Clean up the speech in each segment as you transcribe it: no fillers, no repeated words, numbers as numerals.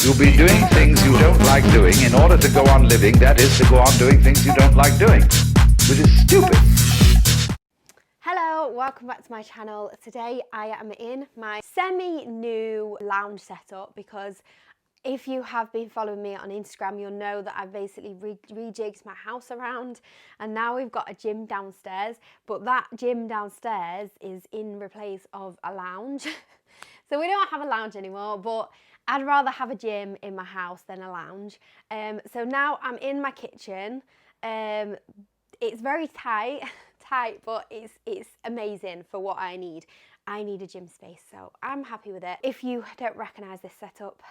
You'll be doing things you don't like doing in order to go on living, that is, to go on doing things you don't like doing, which is stupid. Hello, welcome back to my channel. Today I am in my semi-new lounge setup because if you have been following me on Instagram, you'll know that I've basically rejigged my house around and now we've got a gym downstairs, but that gym downstairs is in replace of a lounge. So we don't have a lounge anymore, but I'd rather have a gym in my house than a lounge. So now I'm in my kitchen. It's very tight, but it's amazing for what I need. I need a gym space, so I'm happy with it. If you don't recognize this setup,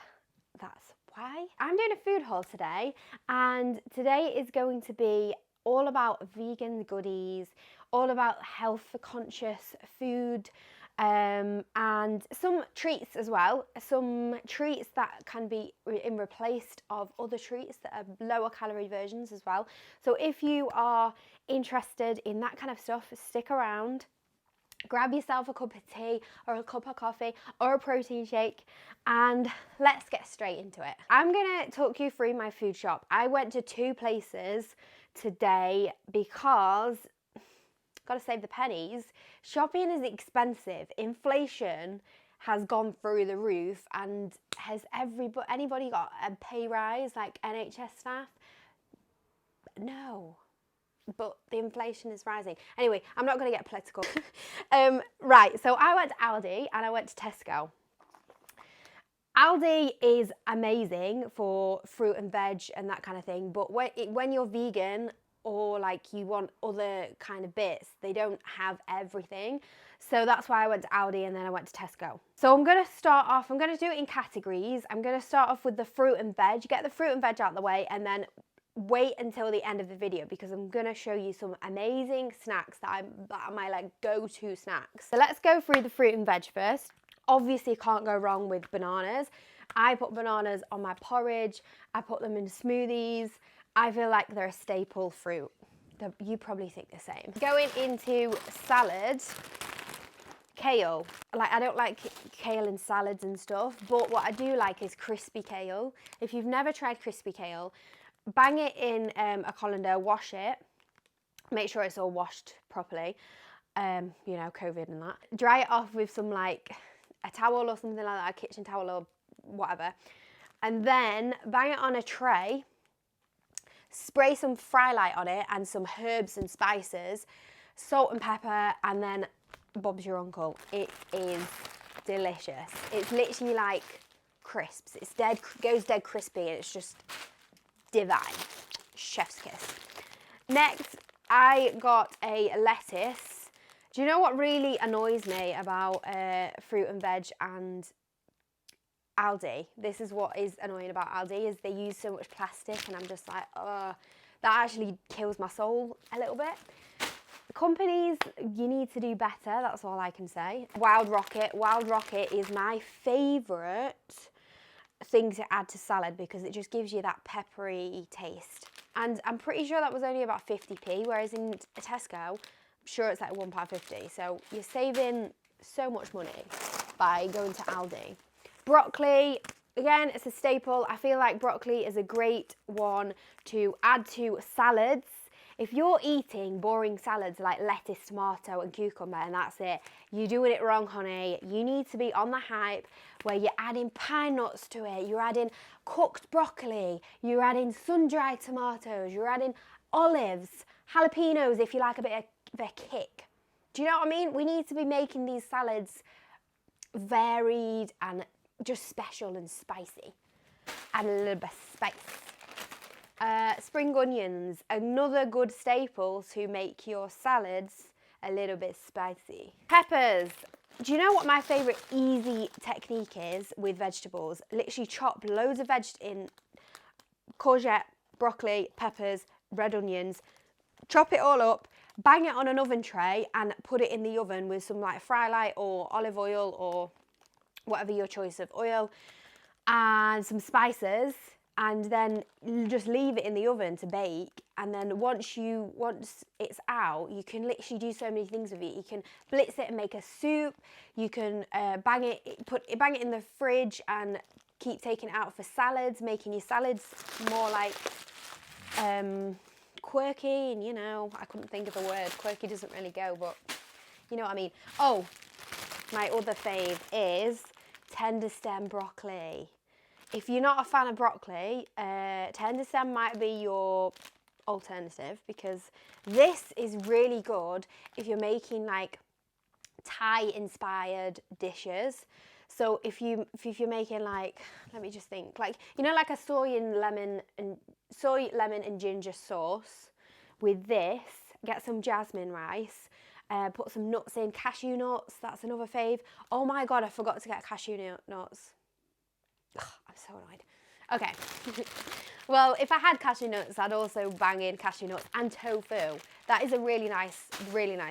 that's why. I'm doing a food haul today, and today is going to be all about vegan goodies, all about health conscious food, and some treats as well. Some treats that can be replaced of other treats that are lower calorie versions as well. So if you are interested in that kind of stuff, stick around. Grab yourself a cup of tea or a cup of coffee or a protein shake and let's get straight into it. I'm gonna talk you through my food shop. I went to 2 places today because gotta save the pennies. Shopping is expensive. Inflation has gone through the roof, and has anybody got a pay rise like NHS staff? No. But the inflation is rising. Anyway, I'm not going to get political. Right, so I went to Aldi and I went to Tesco. Aldi is amazing for fruit and veg and that kind of thing, but when you're vegan or like you want other kind of bits, they don't have everything. So that's why I went to Aldi and then I went to Tesco. So I'm going to start off, I'm going to do it in categories. I'm going to start off with the fruit and veg, get the fruit and veg out of the way, and then wait until the end of the video because I'm gonna show you some amazing snacks that are my like go-to snacks. So let's go through the fruit and veg first. Obviously can't go wrong with bananas. I put bananas on my porridge, I put them in smoothies. I feel like they're a staple fruit. You probably think the same. Going into salad, kale. Like, I don't like kale in salads and stuff, but what I do like is crispy kale. If you've never tried crispy kale, bang it in a colander, wash it, make sure it's all washed properly, you know, COVID and that. Dry it off with some like a towel or something like that, a kitchen towel or whatever. And then bang it on a tray, spray some fry light on it and some herbs and spices, salt and pepper, and then Bob's your uncle. It is delicious. It's literally like crisps. It's goes dead crispy and it's just divine. Chef's kiss. Next, I got a lettuce. Do you know what really annoys me about fruit and veg and Aldi? This is what is annoying about Aldi, is they use so much plastic and I'm just like, ugh, that actually kills my soul a little bit. Companies, you need to do better, that's all I can say. Wild Rocket is my favourite thing to add to salad because it just gives you that peppery taste. And I'm pretty sure that was only about 50p, whereas in Tesco, I'm sure it's like £1.50. So you're saving so much money by going to Aldi. Broccoli, again, it's a staple. I feel like broccoli is a great one to add to salads. If you're eating boring salads like lettuce, tomato and cucumber and that's it, you're doing it wrong, honey. You need to be on the hype where you're adding pine nuts to it, you're adding cooked broccoli, you're adding sun-dried tomatoes, you're adding olives, jalapenos if you like a bit of a kick. Do you know what I mean? We need to be making these salads varied and just special and spicy. Add a little bit of spice. Spring onions, another good staple to make your salads a little bit spicy. Peppers. Do you know what my favourite easy technique is with vegetables? Literally chop loads of veg in, courgette, broccoli, peppers, red onions, chop it all up, bang it on an oven tray and put it in the oven with some like fry light or olive oil or whatever your choice of oil and some spices, and then just leave it in the oven to bake. And then once it's out, you can literally do so many things with it. You can blitz it and make a soup. You can bang it in the fridge and keep taking it out for salads, making your salads more like quirky, and you know, I couldn't think of a word. Quirky doesn't really go, but you know what I mean. Oh, my other fave is tender stem broccoli. If you're not a fan of broccoli, tender stem might be your alternative, because this is really good if you're making like Thai inspired dishes. So if you're making like, let me just think, like, you know, like a soy, lemon and ginger sauce. With this, get some jasmine rice, put some nuts in, cashew nuts, that's another fave. Oh my God, I forgot to get cashew nuts. Ugh, I'm so annoyed. Okay. Well, if I had cashew nuts, I'd also bang in cashew nuts and tofu. That is a really nice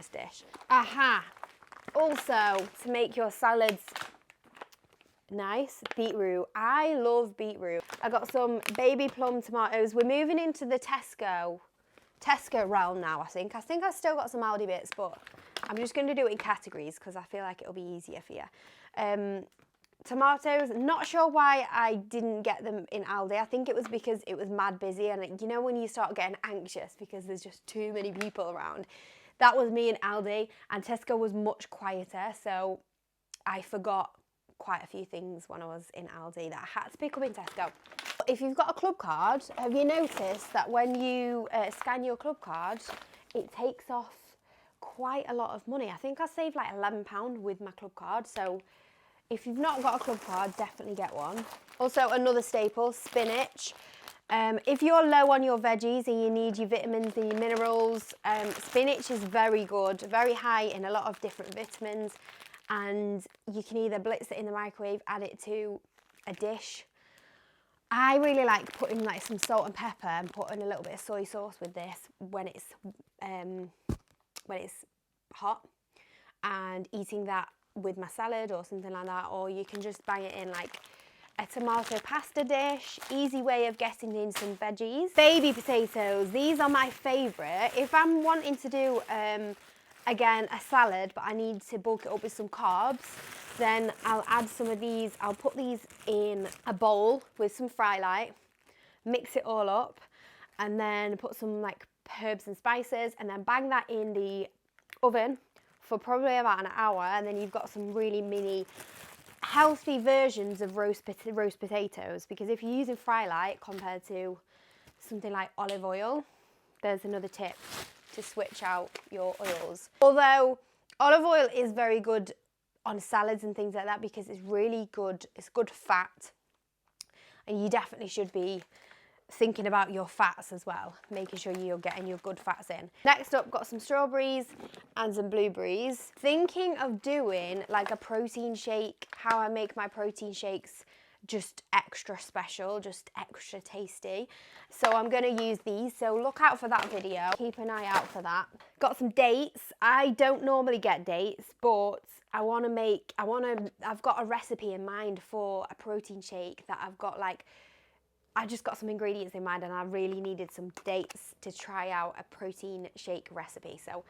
dish. Aha. Also, to make your salads nice, beetroot. I love beetroot. I got some baby plum tomatoes. We're moving into the Tesco realm now, I think. I've still got some Aldi bits, but I'm just going to do it in categories because I feel like it'll be easier for you. Tomatoes, not sure why I didn't get them in Aldi. I think it was because it was mad busy, and you know when you start getting anxious because there's just too many people around. That was me in Aldi, and Tesco was much quieter, so I forgot quite a few things when I was in Aldi that I had to pick up in Tesco. If you've got a club card, have you noticed that when you scan your club card, it takes off quite a lot of money? I think I saved like £11 with my club card, so if you've not got a club card, definitely get one. Also, another staple, spinach. If you're low on your veggies and you need your vitamins and your minerals, spinach is very good, very high in a lot of different vitamins, and you can either blitz it in the microwave, add it to a dish. I really like putting like some salt and pepper and putting a little bit of soy sauce with this when it's hot, and eating that with my salad or something like that. Or you can just bang it in like a tomato pasta dish. Easy way of getting in some veggies. Baby potatoes, these are my favourite. If I'm wanting to do again a salad but I need to bulk it up with some carbs, then I'll add some of these. I'll put these in a bowl with some fry light, mix it all up, and then put some like herbs and spices, and then bang that in the oven for probably about an hour, and then you've got some really mini healthy versions of roast potatoes, because if you're using fry light compared to something like olive oil, there's another tip to switch out your oils. Although olive oil is very good on salads and things like that because it's really good, it's good fat, and you definitely should be thinking about your fats as well, making sure you're getting your good fats in. Next up, got some strawberries and some blueberries. Thinking of doing like a protein shake, how I make my protein shakes just extra special, just extra tasty. So I'm gonna use these, so look out for that video. Keep an eye out for that. Got some dates. I don't normally get dates, but I've got a recipe in mind for a protein shake that I just got some ingredients in mind, and I really needed some dates to try out a protein shake recipe. So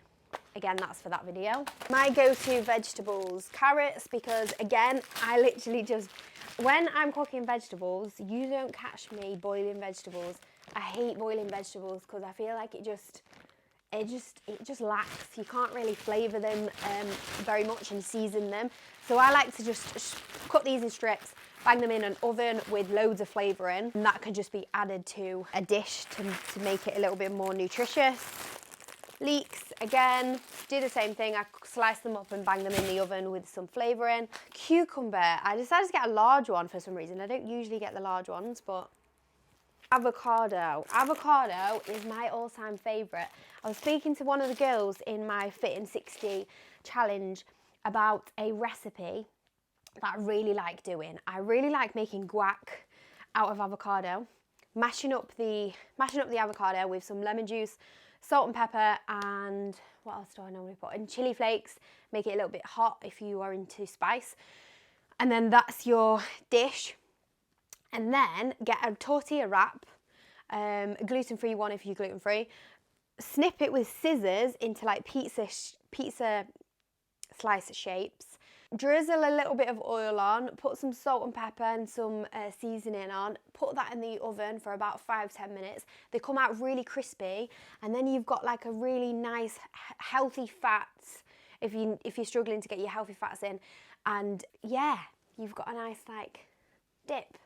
again, that's for that video. My go-to vegetables, carrots, because again, I literally just, when I'm cooking vegetables, you don't catch me boiling vegetables. I hate boiling vegetables because I feel like it just lacks. You can't really flavour them very much and season them. So I like to just cut these in strips, bang them in an oven with loads of flavouring, and that can just be added to a dish to make it a little bit more nutritious. Leeks, again, do the same thing. I slice them up and bang them in the oven with some flavouring. Cucumber, I decided to get a large one for some reason. I don't usually get the large ones, but avocado. Avocado is my all-time favourite. I was speaking to one of the girls in my Fit in 60 challenge about a recipe that I really like doing. I really like making guac out of avocado, mashing up the avocado with some lemon juice, salt and pepper, and what else do I normally put in? Chili flakes. Make it a little bit hot if you are into spice. And then that's your dish. And then get a tortilla wrap, a gluten-free one if you're gluten-free. Snip it with scissors into like pizza slice shapes. Drizzle a little bit of oil on, put some salt and pepper and some seasoning on, put that in the oven for about 5-10 minutes. They come out really crispy, and then you've got like a really nice healthy fats if you're struggling to get your healthy fats in. And yeah, you've got a nice like dip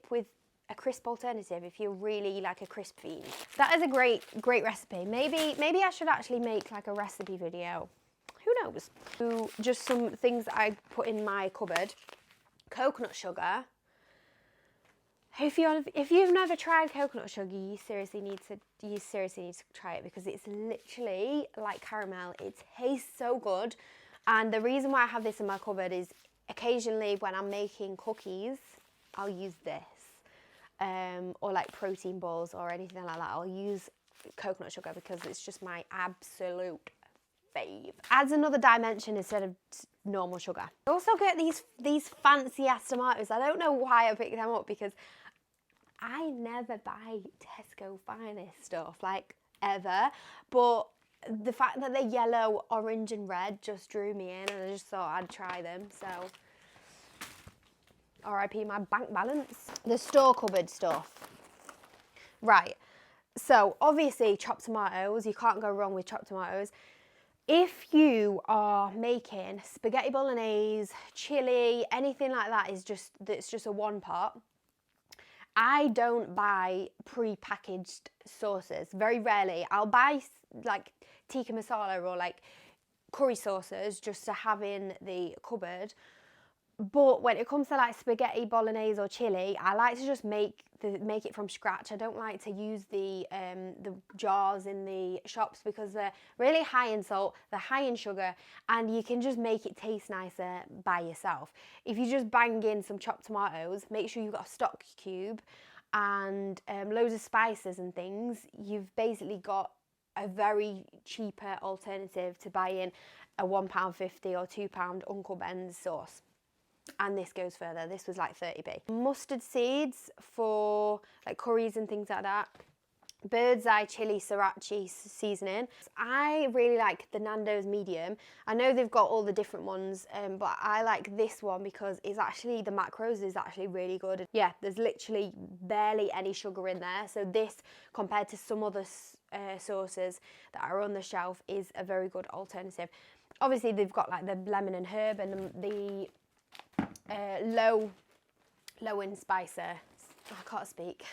with a crisp alternative if you're really like a crisp fiend. That is a great recipe. Maybe I should actually make like a recipe video. Who knows? So just some things that I put in my cupboard. Coconut sugar. If you've never tried coconut sugar, you seriously need to try it, because it's literally like caramel. It tastes so good. And the reason why I have this in my cupboard is occasionally when I'm making cookies, I'll use this. Or like protein balls or anything like that. I'll use coconut sugar because it's just my absolute fave. Adds another dimension instead of normal sugar. I also get these fancy ass tomatoes. I don't know why I picked them up, because I never buy Tesco Finest stuff, like ever, but the fact that they're yellow, orange and red just drew me in, and I just thought I'd try them. So RIP my bank balance. The store cupboard stuff. Right, so obviously chopped tomatoes, you can't go wrong with chopped tomatoes. If you are making spaghetti bolognese, chili, anything like that, it's just a one pot. I don't buy pre-packaged sauces. Very rarely. I'll buy like tikka masala or like curry sauces just to have in the cupboard. But when it comes to like spaghetti bolognese or chili, I like to just make it from scratch. I don't like to use the jars in the shops, because they're really high in salt, they're high in sugar, and you can just make it taste nicer by yourself. If you just bang in some chopped tomatoes, make sure you've got a stock cube and loads of spices and things, you've basically got a very cheaper alternative to buying a £1.50 or £2 Uncle Ben's sauce. And this goes further. This was like 30p. Mustard seeds for like curries and things like that. Bird's eye chili sriracha seasoning. I really like the Nando's medium. I know they've got all the different ones, but I like this one because it's actually, the macros is actually really good. Yeah, there's literally barely any sugar in there. So this, compared to some other sauces that are on the shelf, is a very good alternative. Obviously, they've got like the lemon and herb and the low in spicer. I can't speak.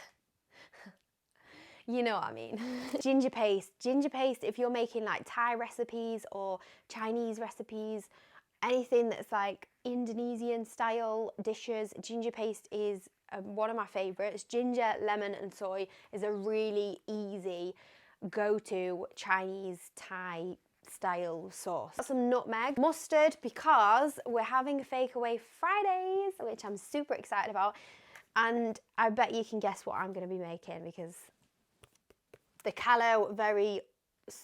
You know what I mean. Ginger paste. Ginger paste, if you're making like Thai recipes or Chinese recipes, anything that's like Indonesian style dishes, ginger paste is one of my favourites. Ginger, lemon and soy is a really easy go-to Chinese Thai style sauce. Got some nutmeg, mustard, because we're having Fake Away Fridays, which I'm super excited about, and I bet you can guess what I'm going to be making, because the Kale, very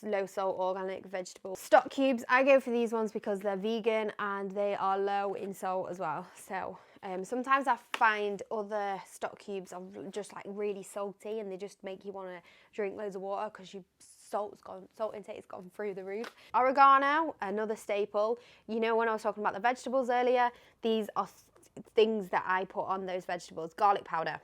low salt organic vegetable. Stock cubes, I go for these ones because they're vegan and they are low in salt as well. So sometimes I find other stock cubes are just like really salty and they just make you want to drink loads of water because your salt intake's gone through the roof. Oregano, another staple. You know, when I was talking about the vegetables earlier, these are things that I put on those vegetables. Garlic powder.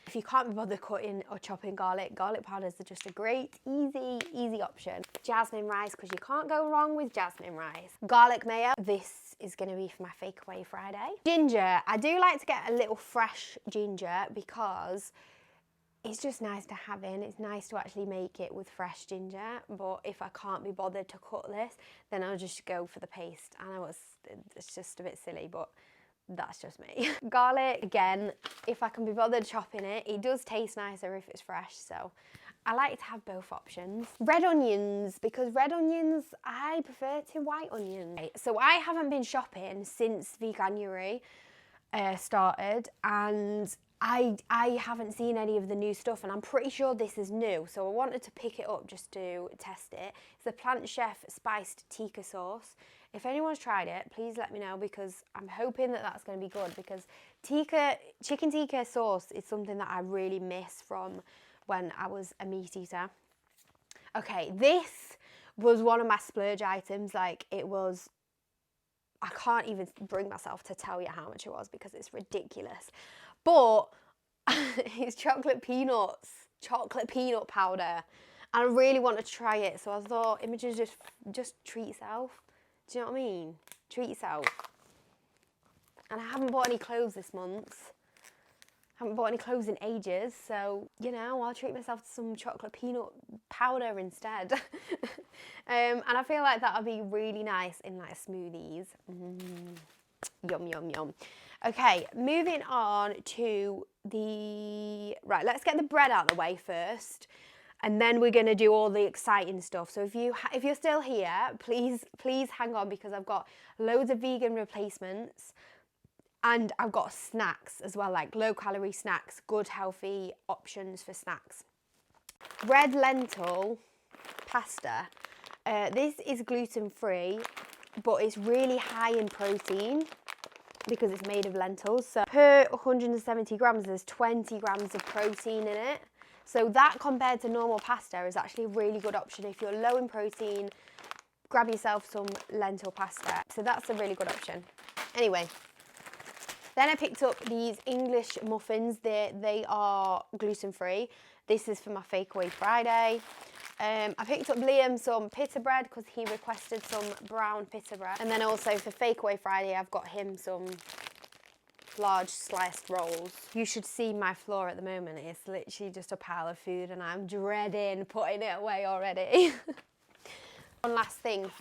If you can't be bothered cutting or chopping garlic powders are just a great, easy option. Jasmine rice, because you can't go wrong with jasmine rice. Garlic mayo. This is going to be for my Fake Away Friday. Ginger. I do like to get a little fresh ginger because it's just nice to have in. It's nice to actually make it with fresh ginger, but if I can't be bothered to cut this, then I'll just go for the paste. I know it's just a bit silly, but that's just me. Garlic, again, if I can be bothered chopping it, it does taste nicer if it's fresh, so I like to have both options. Red onions, because red onions, I prefer to white onions. So I haven't been shopping since Veganuary started, and I haven't seen any of the new stuff, and I'm pretty sure this is new, so I wanted to pick it up just to test it. It's the Plant Chef Spiced Tikka sauce. If anyone's tried it, please let me know, because I'm hoping that that's going to be good, because chicken tikka sauce is something that I really miss from when I was a meat eater. Okay, this was one of my splurge items. Like, it was I can't even bring myself to tell you how much it was because it's ridiculous. But it's chocolate peanut powder. And I really want to try it. So I thought, Imogen, just treat yourself. Do you know what I mean? Treat yourself. And I haven't bought any clothes this month. Haven't bought any clothes in ages, so, you know, I'll treat myself to some chocolate peanut powder instead. And I feel like that'll be really nice in like smoothies. Yum, yum, yum. Okay, moving on to right, let's get the bread out of the way first. And then we're going to do all the exciting stuff. So if you're still here, please hang on, because I've got loads of vegan replacements. And I've got snacks as well, like low-calorie snacks, good, healthy options for snacks. Red lentil pasta. This is gluten-free, but it's really high in protein because it's made of lentils. So per 170 grams, there's 20 grams of protein in it. So that, compared to normal pasta, is actually a really good option. If you're low in protein, grab yourself some lentil pasta. So that's a really good option. Anyway. Then I picked up these English muffins. They are gluten-free. This is for my Fakeaway Friday. I picked up Liam some pita bread because he requested some brown pita bread. And then also for Fakeaway Friday, I've got him some large sliced rolls. You should see my floor at the moment. It's literally just a pile of food and I'm dreading putting it away already. One last thing.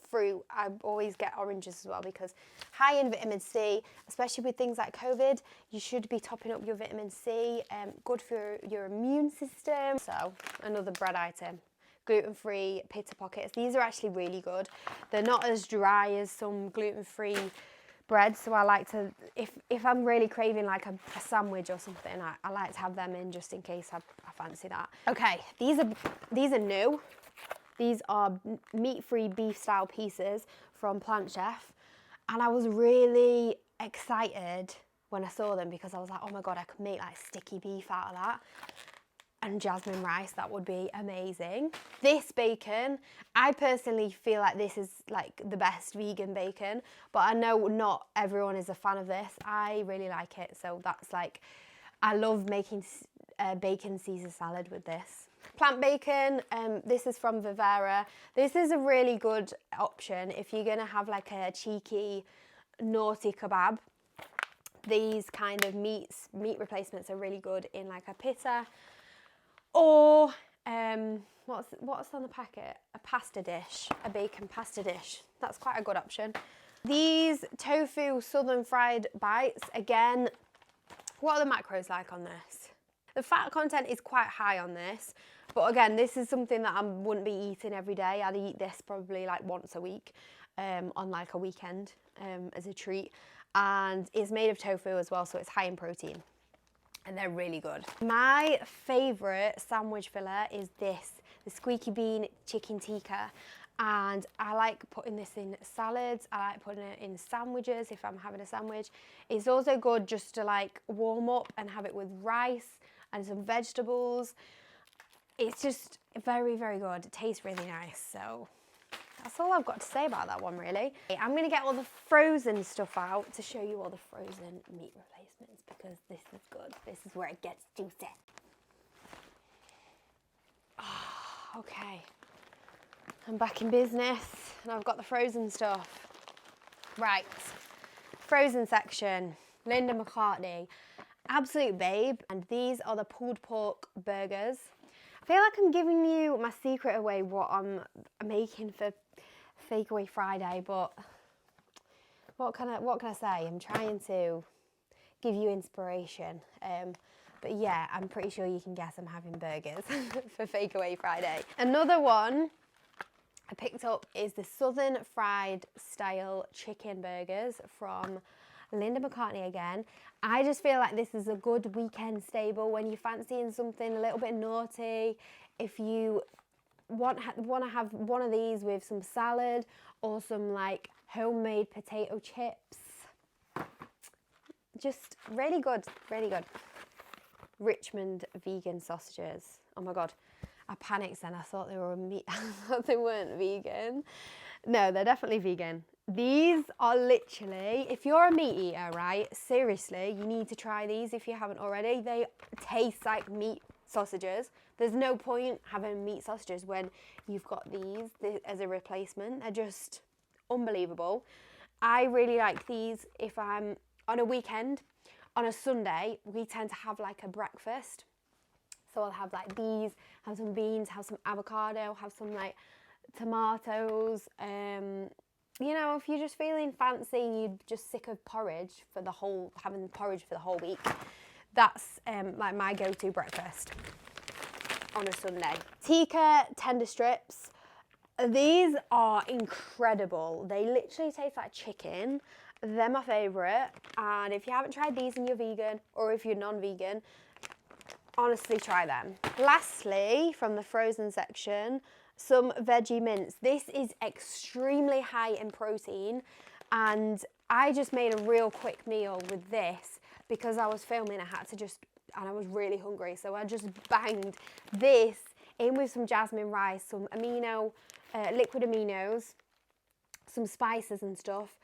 Fruit, I always get oranges as well because high in vitamin C, especially with things like COVID, you should be topping up your vitamin C, good for your immune system. So another bread item, gluten-free pita pockets. These are actually really good. They're not as dry as some gluten-free bread, so I like to, if I'm really craving like a sandwich or something, I like to have them in just in case I fancy that. Okay, these are new. These are meat-free beef-style pieces from Plant Chef. And I was really excited when I saw them because I was like, oh my God, I could make like sticky beef out of that. And jasmine rice, that would be amazing. This bacon, I personally feel like this is like the best vegan bacon. But I know not everyone is a fan of this. I really like it. So that's like, I love making bacon Caesar salad with this. Plant bacon, this is from Vivera. This is a really good option if you're gonna have like a cheeky, naughty kebab. These kind of meat replacements are really good in like a pita or what's on the packet? A pasta dish, a bacon pasta dish. That's quite a good option. These tofu southern fried bites, again, what are the macros like on this? The fat content is quite high on this, but again, this is something that I wouldn't be eating every day. I'd eat this probably like once a week on like a weekend as a treat. And it's made of tofu as well, so it's high in protein. And they're really good. My favourite sandwich filler is this, the squeaky bean chicken tikka. And I like putting this in salads. I like putting it in sandwiches if I'm having a sandwich. It's also good just to like warm up and have it with rice and some vegetables. It's just very, very good. It tastes really nice. So that's all I've got to say about that one, really. I'm going to get all the frozen stuff out to show you all the frozen meat replacements because this is good. This is where it gets juicy. Oh, okay. I'm back in business and I've got the frozen stuff. Right, frozen section, Linda Mccartney, absolute babe. And these are the pulled pork burgers. I feel like I'm giving you my secret away what I'm making for Fakeaway Friday, but what can I say? I'm trying to give you inspiration. But yeah, I'm pretty sure you can guess I'm having burgers for Fakeaway Friday. Another one I picked up is the Southern Fried Style Chicken Burgers from Linda Mccartney again. I just feel like this is a good weekend staple when you're fancying something a little bit naughty. If you want to have one of these with some salad or some like homemade potato chips. Just really good, really good. Richmond vegan sausages. Oh my God. I panicked then. I thought they were meat. I thought they weren't vegan. No, they're definitely vegan. These are literally, if you're a meat eater, right, seriously, you need to try these if you haven't already. They taste like meat sausages. There's no point having meat sausages when you've got these as a replacement. They're just unbelievable. I really like these if I'm on a weekend. On a Sunday, we tend to have like a breakfast. So I'll have like these, have some beans, have some avocado, have some like tomatoes. You know, if you're just feeling fancy and you're just sick of porridge for having porridge for the whole week, that's like my go-to breakfast on a Sunday. Tikka tender strips. These are incredible. They literally taste like chicken. They're my favourite. And if you haven't tried these and you're vegan, or if you're non-vegan, honestly try them. Lastly, from the frozen section, some Veggie Mints. This is extremely high in protein, and I just made a real quick meal with this because I was filming. And I was really hungry, so I just banged this in with some jasmine rice, some liquid aminos, some spices and stuff,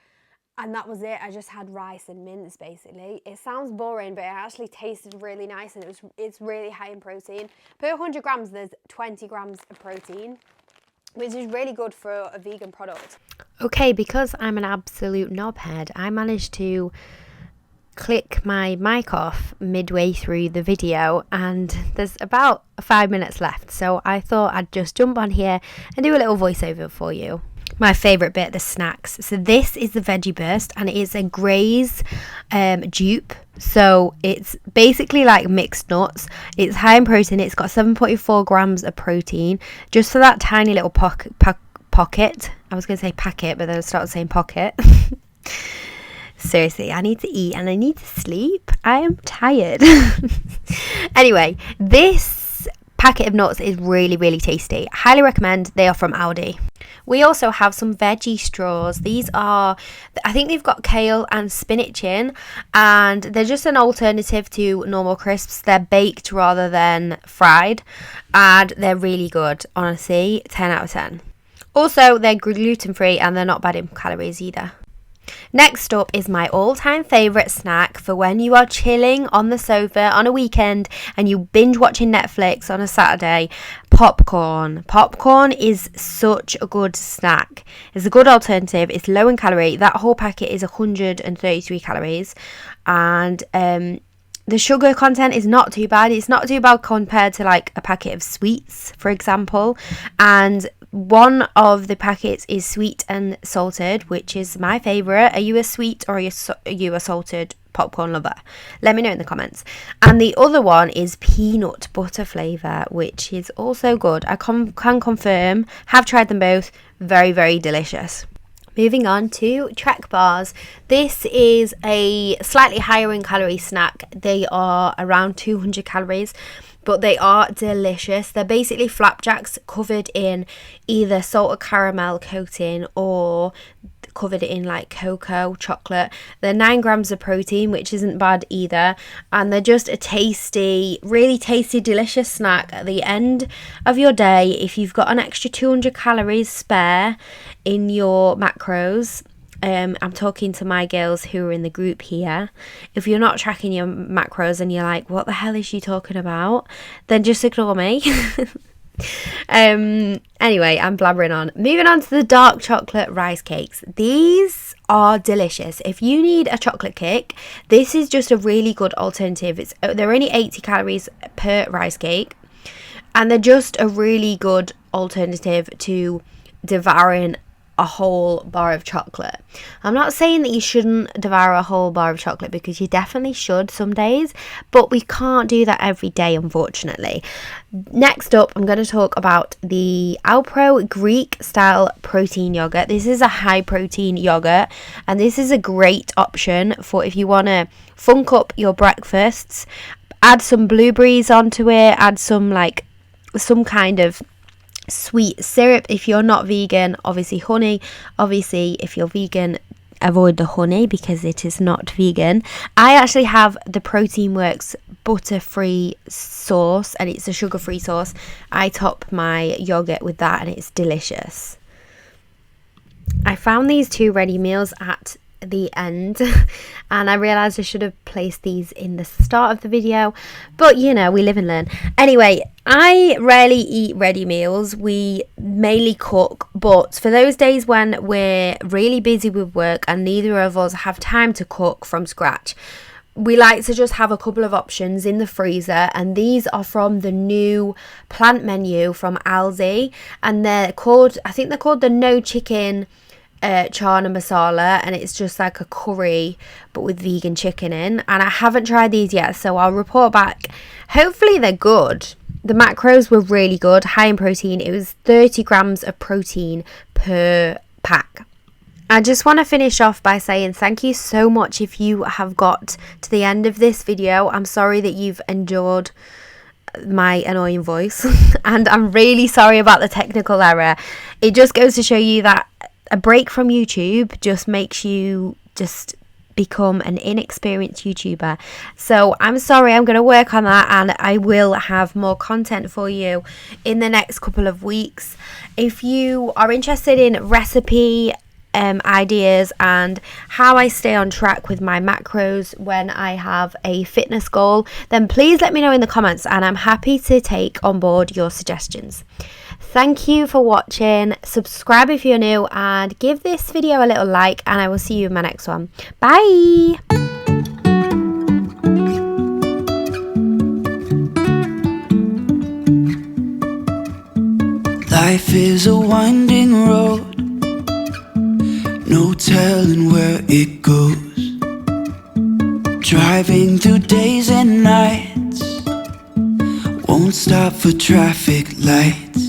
and that was it. I just had rice and mince basically. It sounds boring, but it actually tasted really nice, and it's really high in protein. Per 100 grams, there's 20 grams of protein, which is really good for a vegan product. Okay, because I'm an absolute knobhead, I managed to click my mic off midway through the video, and there's about 5 minutes left, so I thought I'd just jump on here and do a little voiceover for you. My favourite bit, the snacks. So this is the Veggie Burst, and it is a Graze dupe. So it's basically like mixed nuts. It's high in protein. It's got 7.4 grams of protein, just for that tiny little pocket. I was going to say packet, but then I started saying pocket. Seriously, I need to eat and I need to sleep. I am tired. Anyway, this packet of nuts is really, really tasty. Highly recommend. They are from Aldi. We also have some Veggie Straws. These are, I think they've got kale and spinach in, and they're just an alternative to normal crisps. They're baked rather than fried, and they're really good. Honestly, 10 out of 10. Also, they're gluten-free and they're not bad in calories either. Next up is my all-time favourite snack for when you are chilling on the sofa on a weekend and you binge watching Netflix on a Saturday. Popcorn. Popcorn is such a good snack. It's a good alternative. It's low in calorie. That whole packet is 133 calories, and the sugar content is not too bad. It's not too bad compared to like a packet of sweets, for example. And one of the packets is sweet and salted, which is my favourite. Are you a sweet or are you a salted popcorn lover? Let me know in the comments. And the other one is peanut butter flavour, which is also good. I can confirm, have tried them both. Very, very delicious. Moving on to Trek bars. This is a slightly higher in calorie snack. They are around 200 calories, but they are delicious. They're basically flapjacks covered in either salted caramel coating or covered in like cocoa chocolate. They're 9 grams of protein, which isn't bad either, and they're just a tasty, really tasty, delicious snack at the end of your day. If you've got an extra 200 calories spare in your macros, I'm talking to my girls who are in the group here. If you're not tracking your macros and you're like, what the hell is she talking about, then just ignore me. Anyway, I'm blabbering on. Moving on to the dark chocolate rice cakes. These are delicious. If you need a chocolate cake, this is just a really good alternative. They're only 80 calories per rice cake, and they're just a really good alternative to devouring a whole bar of chocolate. I'm not saying that you shouldn't devour a whole bar of chocolate, because you definitely should some days, but we can't do that every day, unfortunately. Next up, I'm going to talk about the Alpro Greek style protein yogurt. This is a high protein yogurt, and this is a great option for if you want to funk up your breakfasts. Add some blueberries onto it, add some kind of sweet syrup if you're not vegan, obviously honey. Obviously, if you're vegan, avoid the honey because it is not vegan. I actually have the Protein Works butter-free sauce, and it's a sugar-free sauce. I top my yogurt with that, and it's delicious. I found these 2 ready meals at the end and I realized I should have placed these in the start of the video, but you know, we live and learn. Anyway, I rarely eat ready meals. We mainly cook, but for those days when we're really busy with work and neither of us have time to cook from scratch, we like to just have a couple of options in the freezer, and these are from the new plant menu from Aldi, and they're called, I think they're called the no chicken chana masala, and it's just like a curry but with vegan chicken in, and I haven't tried these yet, so I'll report back. Hopefully they're good. The macros were really good, high in protein. It was 30 grams of protein per pack. I just want to finish off by saying thank you so much if you have got to the end of this video. I'm sorry that you've endured my annoying voice and I'm really sorry about the technical error. It just goes to show you that a break from YouTube just makes you just become an inexperienced YouTuber. So I'm sorry, I'm going to work on that and I will have more content for you in the next couple of weeks. If you are interested in recipe ideas and how I stay on track with my macros when I have a fitness goal, then please let me know in the comments and I'm happy to take on board your suggestions. Thank you for watching. Subscribe if you're new and give this video a little like, and I will see you in my next one. Bye. Life is a winding road, no telling where it goes. Driving through days and nights, won't stop for traffic lights.